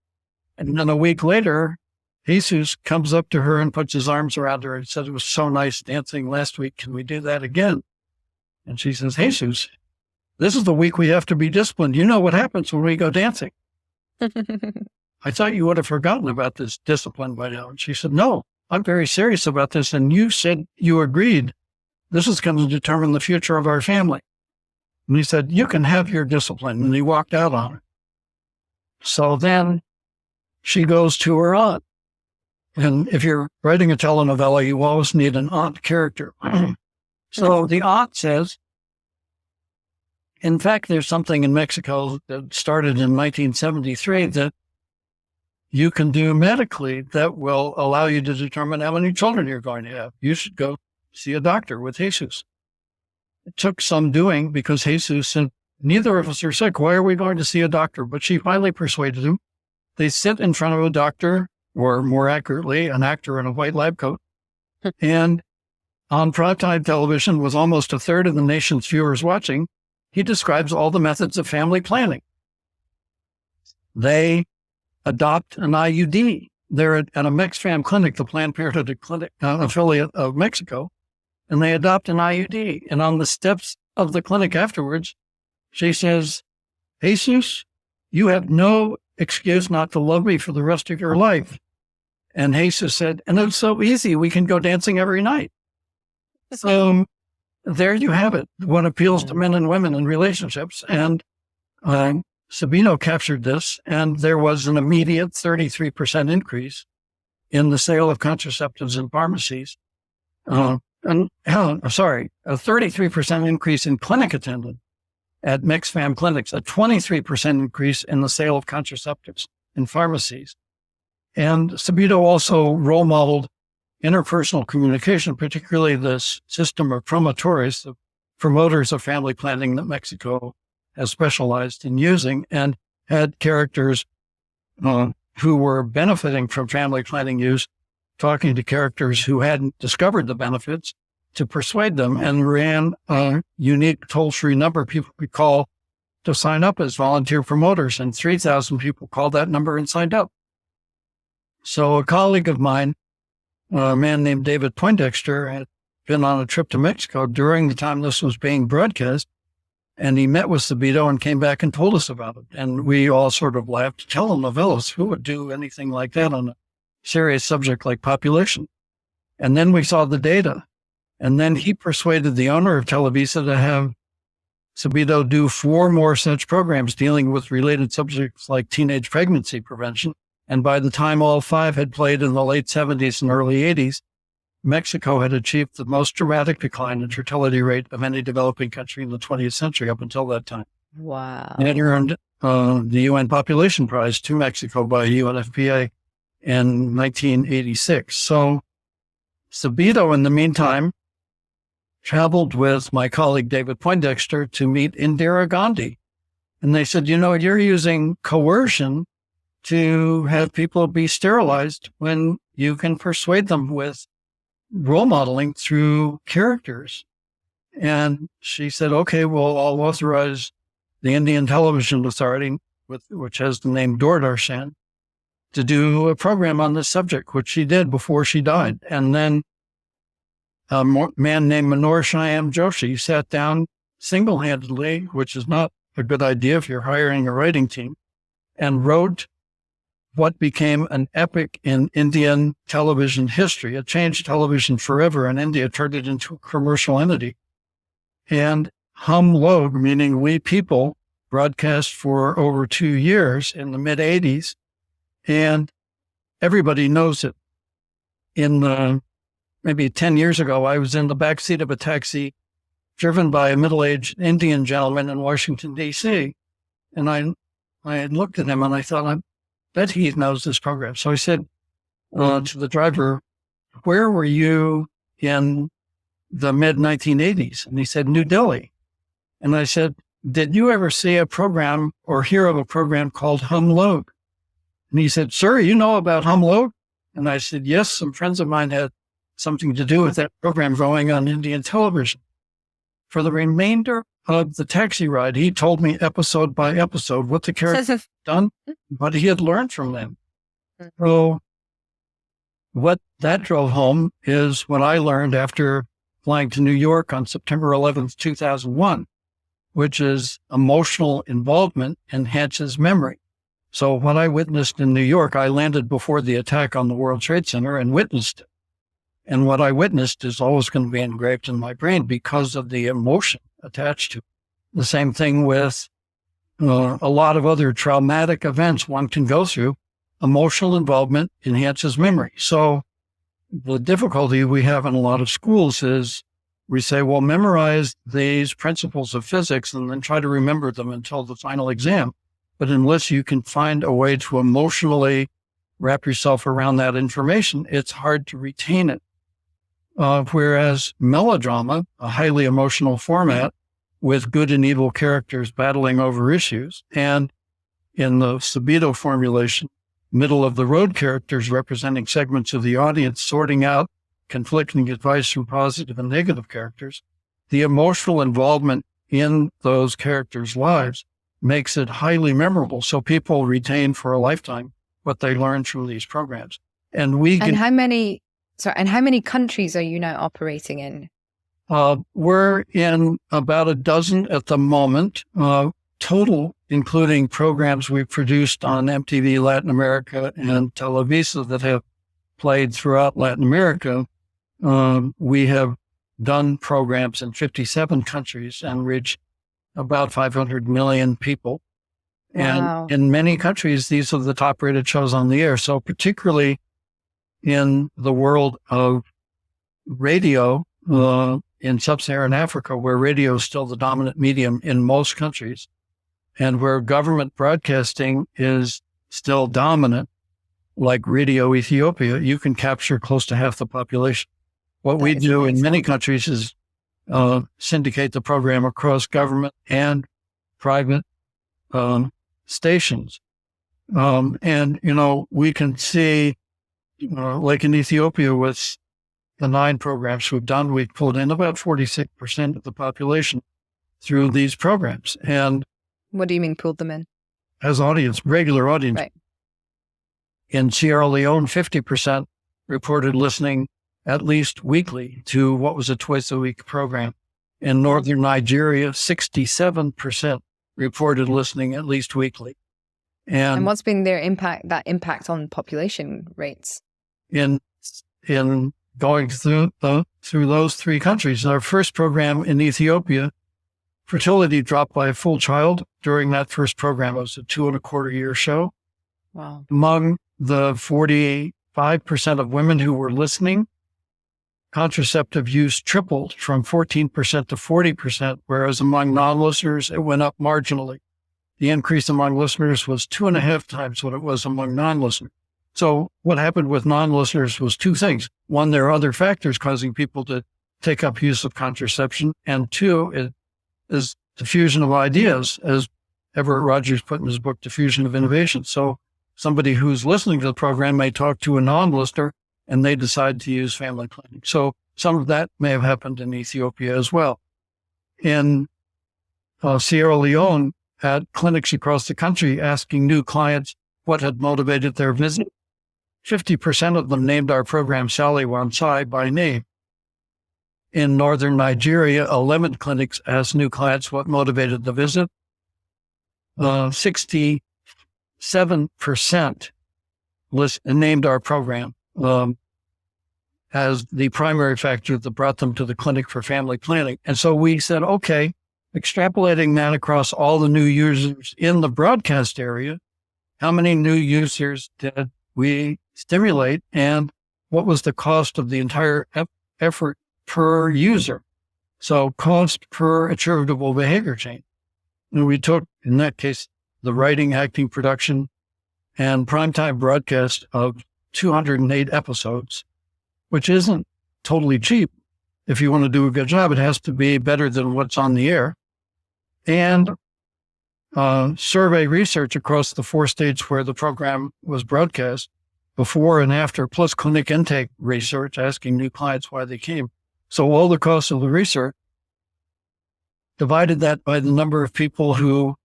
And then a week later, Jesus comes up to her and puts his arms around her and says, it was so nice dancing last week. Can we do that again? And she says, Jesus, this is the week we have to be disciplined. You know what happens when we go dancing. I thought you would have forgotten about this discipline by now. And she said, no, I'm very serious about this. And you said you agreed this is going to determine the future of our family. And he said, you can have your discipline. And he walked out on it. So then she goes to her aunt. And if you're writing a telenovela, you always need an aunt character. So the aunt says, in fact, there's something in Mexico that started in 1973 that you can do medically that will allow you to determine how many children you're going to have. You should go see a doctor with Jesus. It took some doing because Jesus said, neither of us are sick. Why are we going to see a doctor? But she finally persuaded him. They sit in front of a doctor, or more accurately, an actor in a white lab coat. And on primetime television, with almost a third of the nation's viewers watching, he describes all the methods of family planning. They adopt an IUD. They're at a MexFam clinic, the Planned Parenthood clinic, affiliate of Mexico, and they adopt an IUD. And on the steps of the clinic afterwards, she says, Jesus, you have no excuse not to love me for the rest of your life. And Jesus said, and it's so easy. We can go dancing every night. So there you have it, what appeals to men and women in relationships. And Sabino captured this, and there was an immediate 33% increase in the sale of contraceptives in pharmacies. A 33% increase in clinic attendance at MexFam clinics, a 23% increase in the sale of contraceptives in pharmacies. And Sabino also role modeled interpersonal communication, particularly this system of promotores, the promoters of family planning that Mexico has specialized in using, and had characters who were benefiting from family planning use, talking to characters who hadn't discovered the benefits to persuade them, and ran a unique toll-free number people could call to sign up as volunteer promoters. And 3,000 people called that number and signed up. So a colleague of mine, a man named David Poindexter, had been on a trip to Mexico during the time this was being broadcast. And he met with Sabino and came back and told us about it. And we all sort of laughed. Telenovelas, who would do anything like that on a serious subject like population? And then we saw the data. And then he persuaded the owner of Televisa to have Sabino do 4 more such programs dealing with related subjects like teenage pregnancy prevention. And by the time all 5 had played in the late 70s and early 80s, Mexico had achieved the most dramatic decline in fertility rate of any developing country in the 20th century up until that time. Wow. And it earned the UN Population Prize to Mexico by UNFPA in 1986. So Sabino, in the meantime, traveled with my colleague David Poindexter to meet Indira Gandhi. And they said, you're using coercion to have people be sterilized when you can persuade them with role modeling through characters. And she said, okay, well, I'll authorize the Indian Television Authority, which has the name Doordarshan, to do a program on this subject, which she did before she died. And then a man named Manor Shyam Joshi sat down single-handedly, which is not a good idea if you're hiring a writing team, and wrote what became an epic in Indian television history. It changed television forever in India, turned it into a commercial entity. And Hum Log, meaning we people, broadcast for over 2 years in the mid-'80s, and everybody knows it. Maybe 10 years ago, I was in the backseat of a taxi driven by a middle-aged Indian gentleman in Washington, D.C., and I had looked at him and I thought, I bet he knows this program. So I said to the driver, where were you in the mid-1980s? And he said, New Delhi. And I said, did you ever see a program or hear of a program called Hum Log? And he said, sir, you know about Hum Log? And I said, yes, some friends of mine had something to do with that program going on Indian television. For the remainder of the taxi ride, he told me episode by episode what the characters had done, what he had learned from them. So what that drove home is what I learned after flying to New York on September 11th, 2001. which is emotional involvement enhances memory. So what I witnessed in New York, I landed before the attack on the World Trade Center and witnessed it. And what I witnessed is always going to be engraved in my brain because of the emotion attached to it. The same thing with a lot of other traumatic events one can go through. Emotional involvement enhances memory. So the difficulty we have in a lot of schools is we say, well, memorize these principles of physics and then try to remember them until the final exam. But unless you can find a way to emotionally wrap yourself around that information, it's hard to retain it. Whereas melodrama, a highly emotional format with good and evil characters battling over issues, and in the Subito formulation, middle of the road characters representing segments of the audience, sorting out conflicting advice from positive and negative characters, the emotional involvement in those characters' lives makes it highly memorable. So people retain for a lifetime what they learn through these programs. And how many countries are you now operating in? We're in about a dozen at the moment, total, including programs we've produced on MTV Latin America and Televisa that have played throughout Latin America. We have done programs in 57 countries and reached about 500 million people. Wow. And in many countries, these are the top rated shows on the air. So particularly in the world of radio, in sub-Saharan Africa, where radio is still the dominant medium in most countries, and where government broadcasting is still dominant, like Radio Ethiopia, you can capture close to half the population. What we do in many countries is syndicate the program across government and private stations. And, we can see, like in Ethiopia with the 9 programs we've done, we've pulled in about 46% of the population through these programs. And what do you mean pulled them in? As audience, regular audience. Right. In Sierra Leone, 50% reported listening at least weekly to what was a twice-a-week program. In northern Nigeria, 67% reported listening at least weekly. And what's been their impact on population rates? In going through those 3 countries, our first program in Ethiopia, fertility dropped by a full child during that first program. It was a 2.25-year show. Wow. Among the 45% of women who were listening, contraceptive use tripled from 14% to 40%, whereas among non-listeners, it went up marginally. The increase among listeners was 2.5 times what it was among non-listeners. So what happened with non-listeners was 2 things. One, there are other factors causing people to take up use of contraception. And 2, it is diffusion of ideas, as Everett Rogers put in his book, Diffusion of Innovation. So somebody who's listening to the program may talk to a non-listener and they decide to use family planning. So some of that may have happened in Ethiopia as well. In Sierra Leone, at clinics across the country, asking new clients what had motivated their visit, 50% of them named our program Sally Wansai by name. In northern Nigeria, 11 clinics asked new clients what motivated the visit. 67% named our program as the primary factor that brought them to the clinic for family planning. And so we said, okay, extrapolating that across all the new users in the broadcast area, how many new users did we stimulate, and what was the cost of the entire effort per user? So cost per attributable behavior change. And we took, in that case, the writing, acting, production, and primetime broadcast of 208 episodes, which isn't totally cheap. If you want to do a good job, it has to be better than what's on the air. And survey research across the 4 states where the program was broadcast, before and after, plus clinic intake research, asking new clients why they came. So all the costs of the research, divided that by the number of people who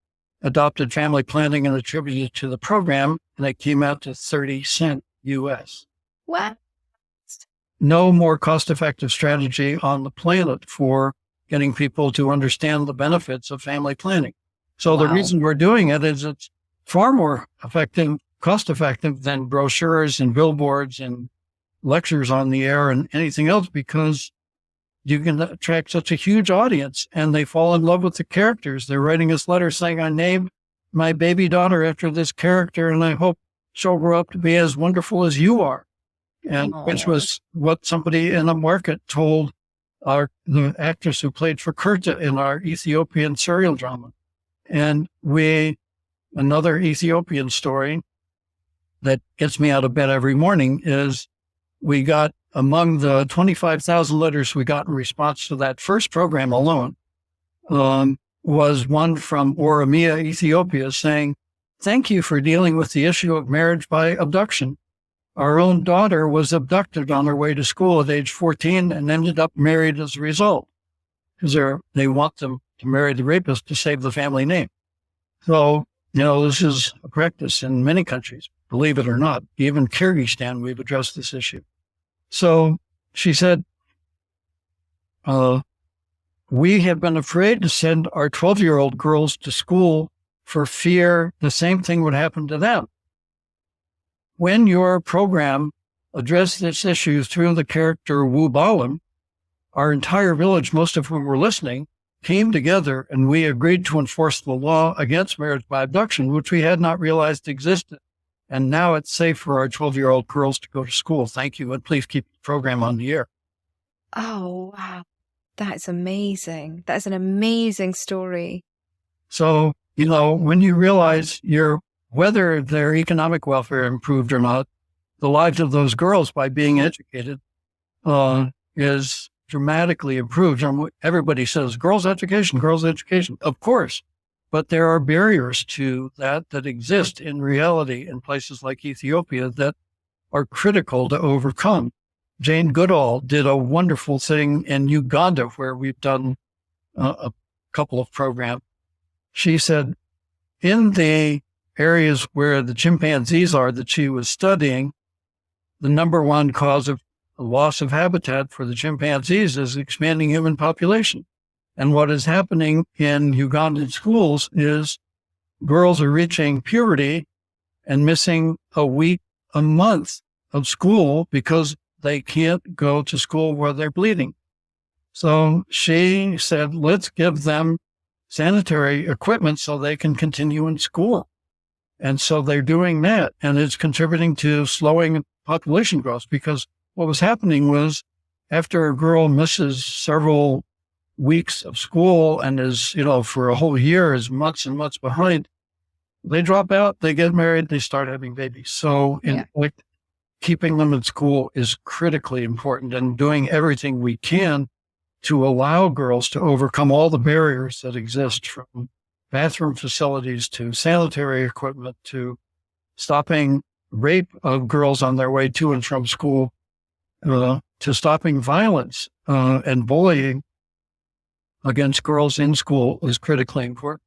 adopted family planning and attributed to the program, and it came out to 30 cents US. What? No more cost-effective strategy on the planet for getting people to understand the benefits of family planning. So the Wow. reason we're doing it is it's far more effective, cost effective than brochures and billboards and lectures on the air and anything else, because you can attract such a huge audience and they fall in love with the characters. They're writing us letters saying, I named my baby daughter after this character and I hope she'll grow up to be as wonderful as you are. And which was what somebody in a market told the actress who played for Kurta in our Ethiopian serial drama. And another Ethiopian story that gets me out of bed every morning is we got, among the 25,000 letters we got in response to that first program alone, was one from Oromia, Ethiopia, saying, thank you for dealing with the issue of marriage by abduction. Our own daughter was abducted on her way to school at age 14 and ended up married as a result, because they want them to marry the rapist to save the family name. So, this is a practice in many countries, believe it or not. Even Kyrgyzstan, we've addressed this issue. So she said, we have been afraid to send our 12-year-old girls to school for fear the same thing would happen to them. When your program addressed this issue through the character Wu Balam, our entire village, most of whom were listening, came together and we agreed to enforce the law against marriage by abduction, which we had not realized existed. And now it's safe for our 12-year-old girls to go to school. Thank you. And please keep the program on the air. Oh, wow. That's amazing. That's an amazing story. So, when you realize whether their economic welfare improved or not, the lives of those girls by being educated is dramatically improved. Everybody says, girls' education. Of course. But there are barriers to that exist in reality in places like Ethiopia that are critical to overcome. Jane Goodall did a wonderful thing in Uganda where we've done a couple of programs. She said, in the areas where the chimpanzees are that she was studying, the number one cause of loss of habitat for the chimpanzees is expanding human population. And what is happening in Ugandan schools is girls are reaching puberty and missing a week, a month of school because they can't go to school where they're bleeding. So she said, let's give them sanitary equipment so they can continue in school. And so they're doing that. And it's contributing to slowing population growth, because what was happening was after a girl misses several weeks of school and is, for a whole year is months and months behind, they drop out, they get married, they start having babies. So keeping them in school is critically important, and doing everything we can to allow girls to overcome all the barriers that exist, from bathroom facilities to sanitary equipment to stopping rape of girls on their way to and from school, to stopping violence and bullying against girls in school is critically important.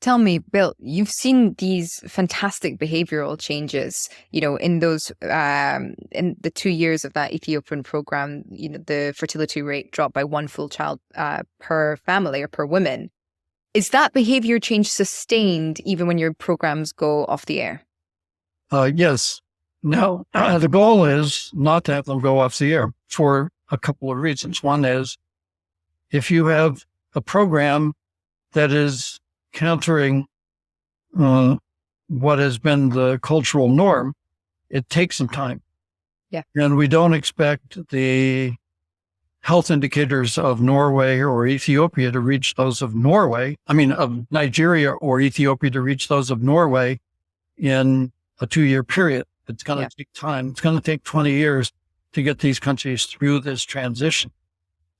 Tell me, Bill, you've seen these fantastic behavioral changes, in those, in the 2 years of that Ethiopian program, the fertility rate dropped by one full child per family or per woman. Is that behavior change sustained even when your programs go off the air? Yes. Now, the goal is not to have them go off the air for a couple of reasons. One is, if you have a program that is countering what has been the cultural norm, it takes some time. Yeah. And we don't expect the health indicators of Norway or Ethiopia to reach those of of Nigeria or Ethiopia to reach those of Norway in a 2-year period. It's going to take time. It's going to take 20 years to get these countries through this transition.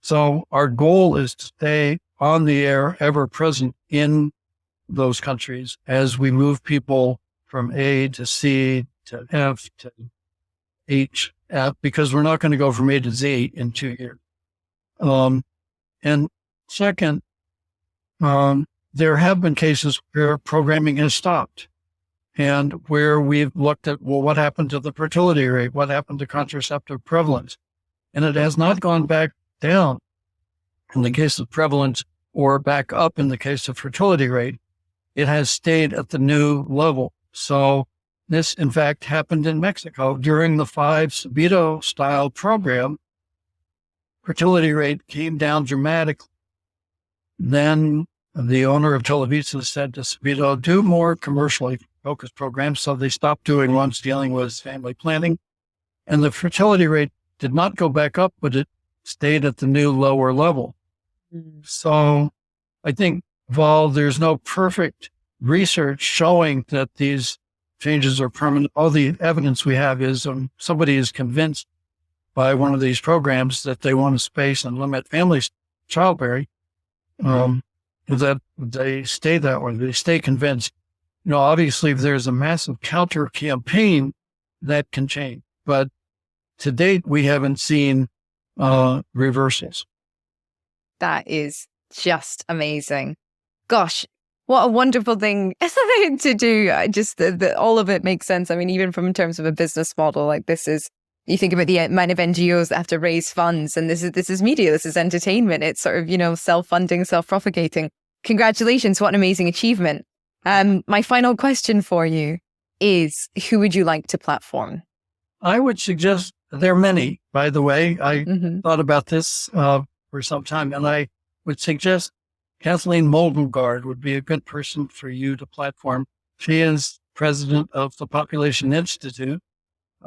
So our goal is to stay on the air, ever present in those countries as we move people from A to C to F to H, because we're not going to go from A to Z in 2 years. And second, there have been cases where programming has stopped and where we've looked at, what happened to the fertility rate? What happened to contraceptive prevalence? And it has not gone back down. in the case of prevalence or back up in the case of fertility rate, it has stayed at the new level. So this, in fact, happened in Mexico during the 5 Sabito-style program. Fertility rate came down dramatically. Then the owner of Televisa said to Sabito, do more commercially focused programs. So they stopped doing ones dealing with family planning. And the fertility rate did not go back up, but it stayed at the new lower level. So I think, while there's no perfect research showing that these changes are permanent, all the evidence we have is somebody is convinced by one of these programs that they want to space and limit families childbearing, that they stay that way. They stay convinced. Obviously, if there's a massive counter campaign, that can change. But to date, we haven't seen reversals. That is just amazing. Gosh, what a wonderful thing to do. Just all of it makes sense. I mean, even from in terms of a business model, like this is, you think about the amount of NGOs that have to raise funds, and this is media, this is entertainment. It's sort of, self-funding, self-propagating. Congratulations, what an amazing achievement. My final question for you is, who would you like to platform? I would suggest, there are many, by the way. I thought about this for some time, and I would suggest Kathleen Moldengard would be a good person for you to platform. She is president of the Population Institute.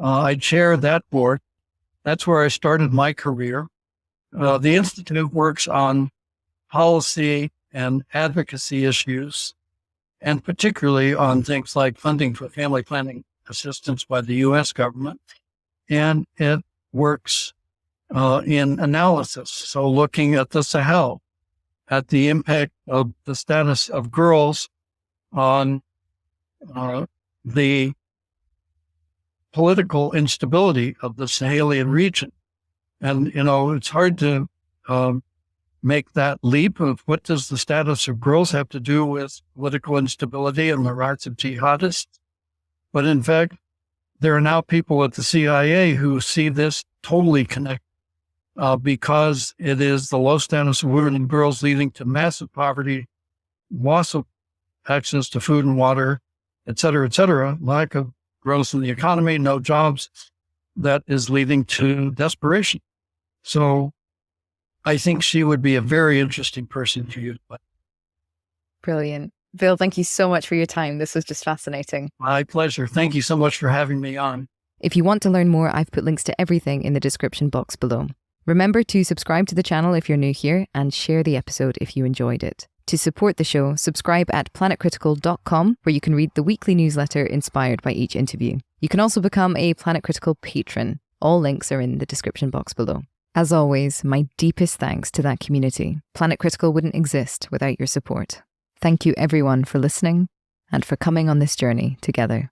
I chair that board. That's where I started my career. The Institute works on policy and advocacy issues, and particularly on things like funding for family planning assistance by the U.S. government. And it works in analysis. So looking at the Sahel, at the impact of the status of girls on the political instability of the Sahelian region. And, it's hard to make that leap of what does the status of girls have to do with political instability and the rise of jihadists. But in fact, there are now people at the CIA who see this totally connected because it is the low status of women and girls leading to massive poverty, loss of access to food and water, et cetera, lack of growth in the economy, no jobs, that is leading to desperation. So I think she would be a very interesting person to you. Brilliant. Bill, thank you so much for your time. This was just fascinating. My pleasure. Thank you so much for having me on. If you want to learn more, I've put links to everything in the description box below. Remember to subscribe to the channel if you're new here and share the episode if you enjoyed it. To support the show, subscribe at planetcritical.com, where you can read the weekly newsletter inspired by each interview. You can also become a Planet Critical patron. All links are in the description box below. As always, my deepest thanks to that community. Planet Critical wouldn't exist without your support. Thank you everyone for listening and for coming on this journey together.